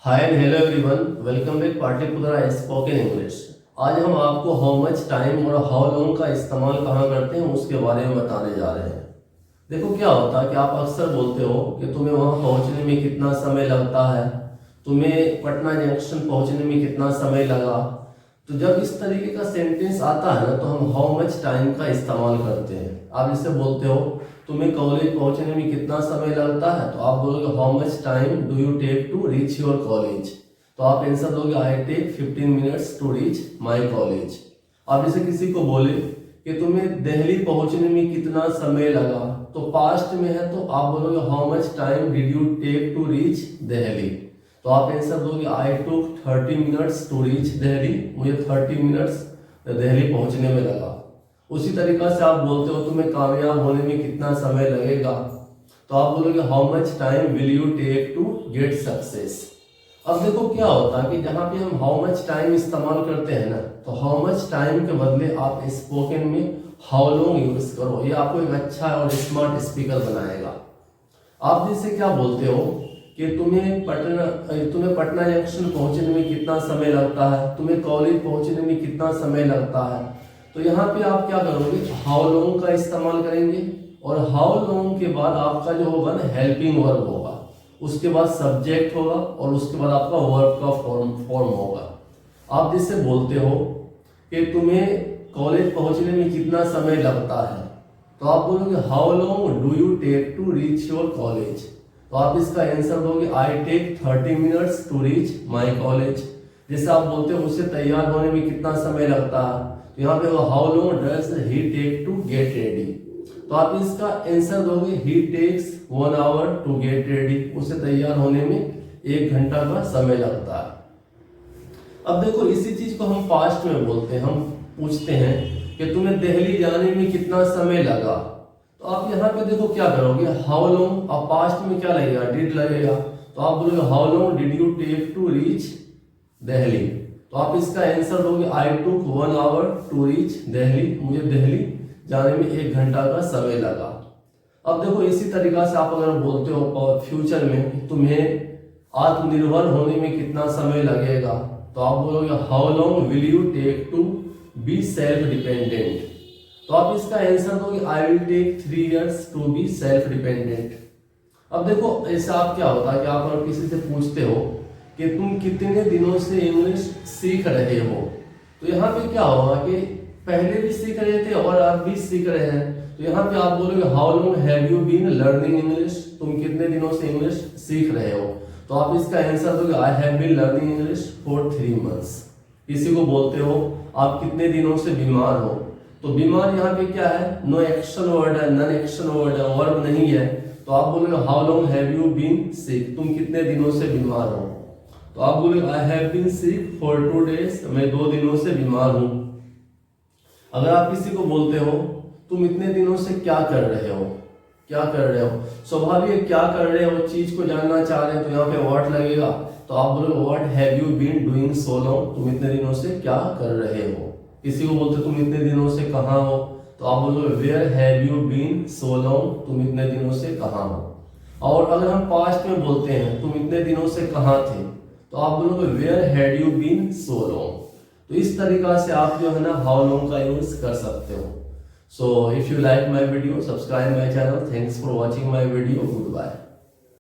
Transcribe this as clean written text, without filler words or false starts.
Hi and hello everyone, welcome back Pataliputra spoken English. आज हम आपको हाउ मच टाइम और हाउ लॉन्ग का इस्तेमाल कहाँ करते हैं उसके बारे में बताने जा रहे हैं। देखो क्या होता है कि आप अक्सर बोलते हो कि तुम्हें वहाँ पहुँचने में कितना समय लगता है, तुम्हें पटना जंक्शन पहुँचने में कितना समय लगा। तो जब इस तरीके का सेंटेंस आता है ना तो हम हाउ मच टाइम का इस्तेमाल करते हैं। आप इससे बोलते हो तुम्हें कॉलेज पहुंचने में कितना समय लगता है, तो आप बोलोगे how much time do you take to reach your college. तो आप आंसर दोगे I take 15 minutes to reach my college. आप जैसे किसी को बोले कि तुम्हें दिल्ली पहुंचने में कितना समय लगा, तो पास्ट में है तो आप बोलोगे how much time did you take to reach Delhi. तो आप आंसर दोगे I took 30 minutes to reach Delhi. मुझे 30 मिनट्स दिल्ली पहुंचने में लगा। उसी तरीका से आप बोलते हो तुम्हें कामयाब होने में कितना समय लगेगा, तो आप बोलोगे how much time will you take to get success. अब देखो क्या होता है कि जहां पे हम हाउ मच टाइम इस्तेमाल करते हैं ना, तो हाउ मच टाइम के बदले आप स्पोकन में हाउ लॉन्ग यूज करो। ये आपको एक अच्छा और स्मार्ट स्पीकर बनाएगा। आप जैसे क्या बोलते हो कि तुम्हें पटना जंक्शन पहुंचने में कितना समय लगता है, तुम्हें कॉलेज पहुंचने में कितना समय लगता है, तो यहाँ पे आप क्या करोगे हाउ लॉन्ग का इस्तेमाल करेंगे। और हाउ लॉन्ग के बाद आपका जो होगा ना हेल्पिंग वर्ब होगा, उसके बाद सब्जेक्ट होगा और उसके बाद आपका वर्ब का फॉर्म होगा। आप जिससे बोलते हो कि तुम्हें कॉलेज पहुंचने में कितना समय लगता है, तो आप बोलोगे how long do you take to reach your college. तो आप इसका आंसर दोगे I take 30 minutes to reach my college. जैसे आप बोलते हो मुझसे तैयार होने में कितना समय लगता है, तो यहाँ पे how long does he take to get ready. तो आप इसका आंसर दोगे he takes 1 hour to get ready. उसे तैयार होने में 1 घंटा का समय लगता है। अब देखो इसी चीज को हम पास्ट में बोलते हैं। हम पूछते हैं कि तुम्हें दिल्ली जाने में कितना समय लगा, तो आप यहाँ पे देखो क्या करोगे हाउ लॉन्ग। अब पास्ट में क्या लगेगा डिड लगेगा, तो आप बोलोगे how long did you take to reach Delhi. तो आप इसका आंसर दोगे I took 1 hour to reach Delhi. मुझे दिल्ली जाने में 1 घंटा का समय लगा। अब देखो इसी तरीका से आप अगर बोलते हो फ्यूचर में तुम्हें आत्मनिर्भर होने में कितना समय लगेगा, तो आप बोलोगे how long will you take to be self dependent. तो आप इसका आंसर दोगे I will take 3 years to be self dependent. अब देखो ऐसा आप क्या होता है कि आप अगर किसी से पूछते हो कि तुम कितने दिनों से इंग्लिश सीख रहे हो, तो यहाँ पे क्या होगा कि पहले भी सीख रहे थे और अब भी सीख रहे हैं। तो यहाँ पे आप बोलोगे how long have you been learning English. तुम कितने दिनों से इंग्लिश सीख रहे हो, तो आप इसका आंसर दोगे I have been learning English for 3 months। किसी को बोलते हो आप कितने दिनों से बीमार हो, तो बीमार यहाँ पे क्या है नो एक्शन वर्ड है, नॉन एक्शन वर्ड है, वर्ब नहीं है। तो आप बोलोगे how long have you been sick. तुम कितने दिनों से बीमार हो, तो आप बोलोगे I have been sick for 2 days। मैं 2 दिनों से बीमार हूं। अगर आप किसी को बोलते हो तुम इतने दिनों से क्या कर रहे हो, क्या कर रहे हो, स्वाभाविक क्या कर रहे हो चीज को जानना चाह रहे हैं, तो यहाँ पे व्हाट लगेगा। तो आप बोलोगे what have you been doing so long. तुम इतने दिनों से क्या कर रहे हो। किसी को बोलते तुम इतने दिनों से कहाँ हो, तो आप बोलोगे where have you been so long. तुम इतने दिनों से कहाँ हो। और अगर हम पास्ट में बोलते हैं तुम इतने दिनों से कहाँ थे, तो आप बोलोगे where had you been so long. तो इस तरीका से आप जो है ना हाउ लॉन्ग का यूज कर सकते हो। So if you like my video subscribe my channel. Thanks for watching my video. Good bye.